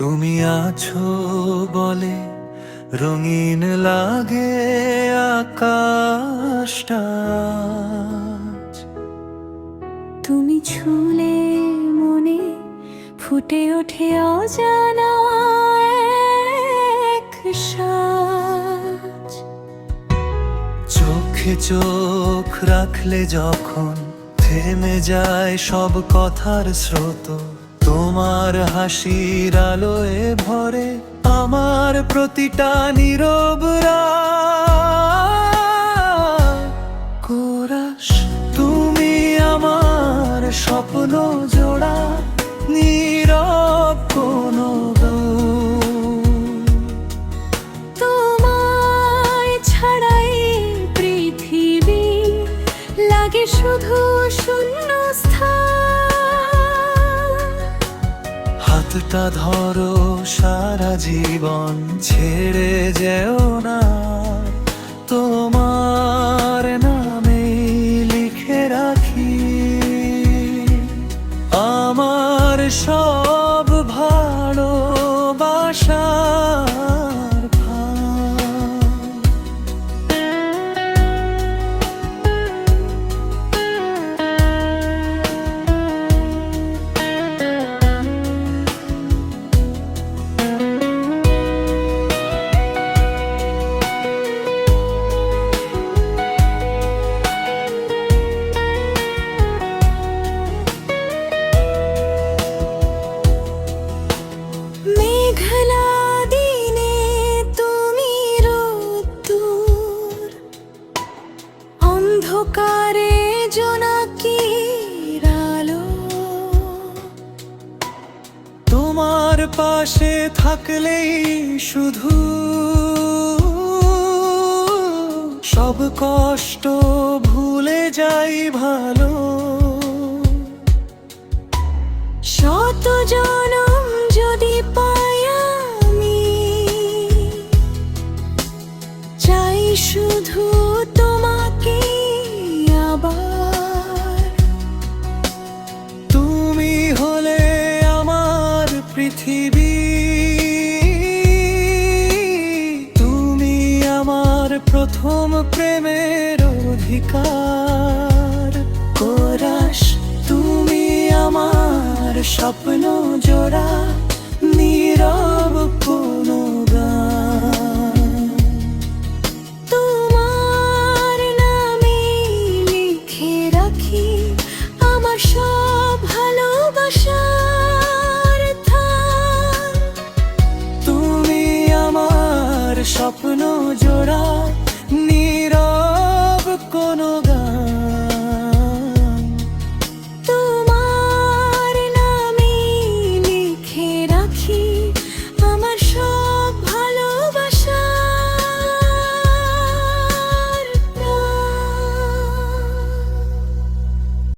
তুমি আছো বলে রঙিন লাগে আকাশটা। তুমি ছুলে মনে ফুটে ওঠে অজানা এক সাজ। চোখে চোখ রাখলে যখন থেমে যায় সব কথার স্রোত, তোমার হাসির আলোয় ভরে আমার প্রতিটা নীরব রাত। কোরাস তুমি আমার স্বপ্ন জোড়া, নীরব কোনো তোমায় ছাড়াই পৃথিবী লাগে শুধু শূন্য স্থান। হাতটা ধরো সারা জীবন ছেড়ে যেও না, তোমার নামে লিখে রাখি আমার সব ভালোবাসার ভার। মেঘলা দিনে তুমি রোদ্দুর, অন্ধকারে জোনাকির আলো। তোমার পাশে থাকলেই শুধু সব কষ্ট ভুলে যাই ভালো। শত জনম যদি পাই আমি, চাই শুধু তোমাকে আবার। তুমি হলে আমার পৃথিবী, তুমি আমার প্রথম প্রেমের অধিকার। কোরাস তুমি আমার স্বপ্ন জোড়া, নীরব কোনো গান। তোমার নামে লিখে রাখি আমার সব ভালোবাসার ধান। তুমি আমার স্বপ্ন জোড়া, নীরব কোনো গান। তোমার নামে লিখে রাখি